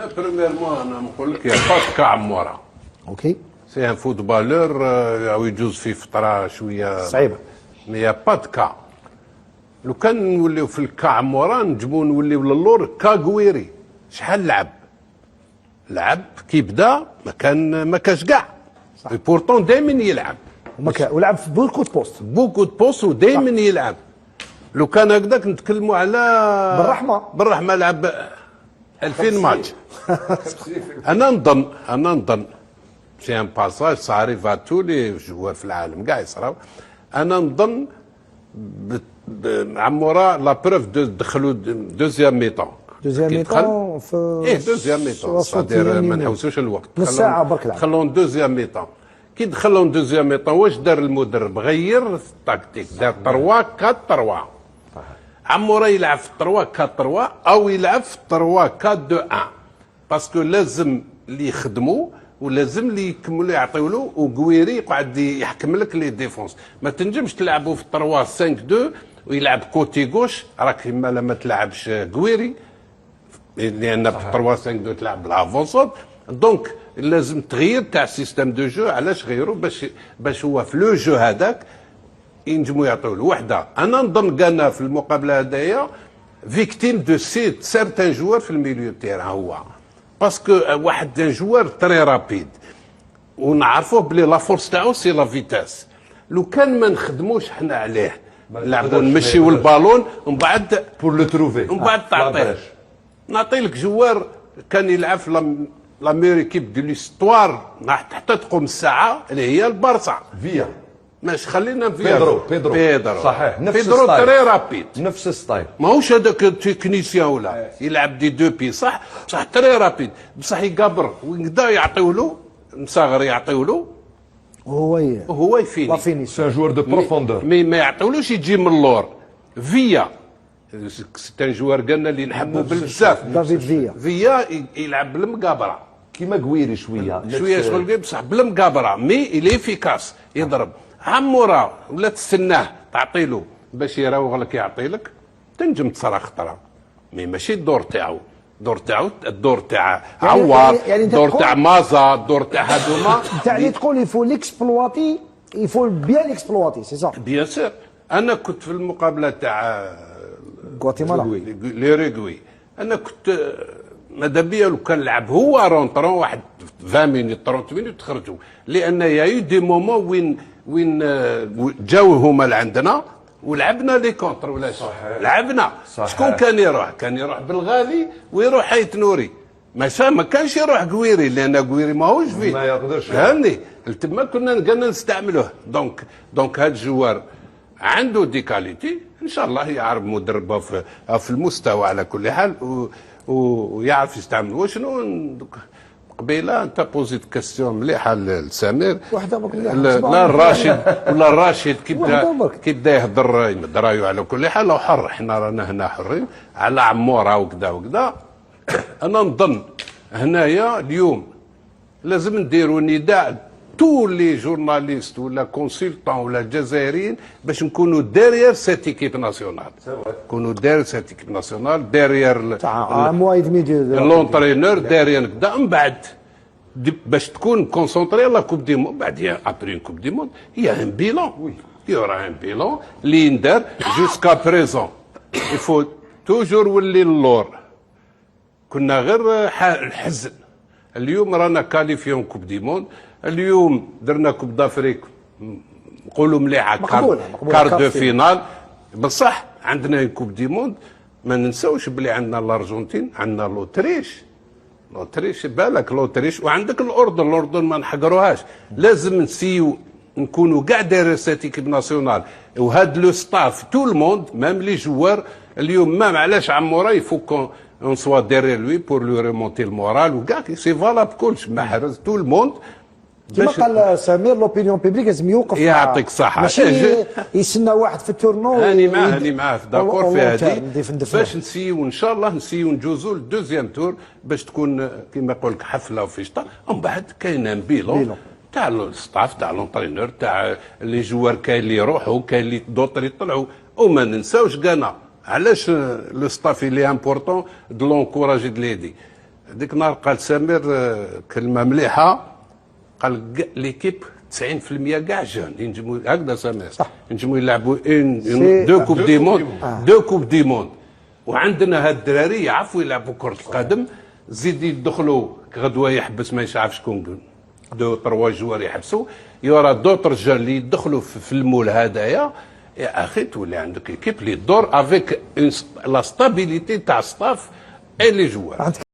انا بريميرمون انا نقول لك يا با كا عمورة. اوكي. سي ان فوتبالور او يجوز في فتره شويه صعيبه. مي يا با كا. لو كان نوليو في الكا عمورة نجمو نوليو للور كا غويري. شحال لعب كي بدا ما كاش كاع. بورتون دائما يلعب. ولعب في بوكو بوست. بوكو بوست ودائما يلعب. لو كان هكذاك نتكلموا على بالرحمه لعب 2000 ماتش. انا نظن سي ان باساج صاري فا تو لي جوار في العالم كاع يصراو. انا نظن عمورة لا بروف دخلوا دوزيام ميطون. دوزيام ميطون في دوزيام ميطون صادير ما نحوسوش الوقت. نص ساعه برك لعب. خلون دوزيام ميطون. كي دخلون دوزيام ميطون واش دار المدرب؟ غير التكتيك، دار 3 4 3. عمورة يلعب في 3 4 3 او يلعب في 3 4 2 1 باسكو لازم اللي يخدموا ولازم اللي يكملوا يعطيو له وقويري يقعد يحكم لك لي ديفونس. ما تنجمش تلعبوا في 3 5 2 ويلعب كوتي غوش. راك ما تلعبش قويري لان في 3 5 2 تلعب بالافونسود. دونك لازم تغيير تاع السيستم دو جو. علاش غيروا؟ باش هو في لو جو هذاك ينجموا يعطيو له وحده. انا نظن كان في المقابله هذايا فيكتيم دو سيرتان جوار في الميليو تيران هو باسكو واحد ان جوار تري رابيد ونعرفوه بلي لا فورس تاعو سي لا فيتاس. لو كان ما نخدموش حنا عليه نلعبوا نمشيو البالون ومن بعد بور لو تروفي ومن بعد تعطيه. نعطي لك جوار كان يلعب في لا ميور ايكيب دو ليستوار حتى تقوم الساعه اللي هي البارسا فيا. ماشي خلينا في بيدرو صحيح. نفس بيدرو تري رابيد نفس الستايل. ماهوش هذاك تكنيسيان ولا يلعب دي دو بي صح تري رابيد بصح يقابر وكدا يعطيو له مصغر يعطيو له وهو يفيني. سي ان جوار دو بروفوندور. مي ما يعطيولوش يجي من اللور. فيا سي ان جوار قالنا اللي نحبوا بزاف. دافيد فيا يلعب بالمقابره كيما قويري شويه شغل بصح بالمقابره مي الي افيكاس يضرب. عمورة ولا تستناه تعطي له باش يراوغ لك يعطي لك تنجم تصرا خطره مي ماشي الدور تاعو. الدور تاع عوار الدور تاع مازا الدور تاع هذوما اللي تقول يفو ليكسبلواتي يفو بيان ليكسبلواتي سي صح. بيان سور. انا كنت في المقابله تاع غواتيمالا ليريغوي. انا كنت ماذا بيا لو كان لعب هو رونطرون واحد 20 مينوت 30 مينوت تخرجوا لان يا دي مومون وين جاو هما لعندنا ولعبنا لي كونتر ولا لعبنا. شكون كان يروح بالغالي ويروح حيت نوري ما كانش يروح قويري لان قويري ماهوش فيه ما يقدرش فهمني. تما كنا نستعملوه. دونك هذا الجوار عنده دي كاليتي ان شاء الله يعرف مدربه في المستوى على كل حال ويعرف يستعمل. وشنو قبيله انت بوزيت كاستيون مليحه لسمير وحده لا الراشد كي بدا يهضر يمد رايو على كل حال وحر. احنا رانا هنا حرين على عموره وكذا. انا نظن هنايا اليوم لازم نديروا نداء تو لي جورناليست ولا كونسلتون ولا جزائريين باش نكونوا ديريير سيت ايكيب ناسيونال. نكونوا ديريير سيت ايكيب ناسيونال ديريير لونترينور ديريير كذا. من بعد باش تكون كونسونطري لا كوب دي موند. بعد ابري كوب دي موند هي ان بيلون. يورا ان بيلون اللي يندار جوسكا بريزون. يفو توجور ولي اللور. كنا غير الحزن. اليوم رانا كاليفيون كوب دي موند. اليوم درنا كوب دافريك نقولوا مليحه كار دو فينال بصح عندنا كوب دي موند. ما ننساوش بلي عندنا الارجنتين عندنا لوتريش بالك لوتريش وعندك الاردن ما نحقروهاش. لازم نسيو نكونوا كاع دايرين سيت ايكيب ناسيونال وهاد لو ستاف تو الموند ميم لي جوار. اليوم ما علاش عمورة يفو اون سوا ديرير لوي بور لو ريمونتي المورال وكاع سي فالاب كلش ما حرز تو الموند. كما قال سمير لوبينيون بيبليك لازم يوقف. يعطيك الصحة. ماشي يستنى واحد في التورنو. هاني معاه داكور في هذه باش نسيو ان شاء الله نجوزو للدوزيام تور باش تكون كما يقول لك حفله وفيشطه. ومن بعد كاين بيلون تاع الستاف تاع لونترينور تاع لي جوار كاين اللي يروحوا كاين اللي دوطر يطلعوا. وما ننساوش كانا علاش لو ستاف اللي امبورطون دو لونكوراجي دو ليدي. هذيك النهار قال سمير كلمه مليحه، قال ليكيب 90% كاع جون ينجموا هكذا سمير، صح. ينجموا يلعبوا دو كوب دي موند، دو كوب دي موند. وعندنا هاد الدراري يعرفوا يلعبوا كره القدم، زيد يدخلوا غدوه يحبس ما يعرف شكون، دو تروا جوار يحبسوا، يورا دوطر جون اللي يدخلوا في المول هذايا. يا اخي تولي عندك ايكيب اللي تدور افيك لا ستابيليتي تاع ستاف اي لي جوار.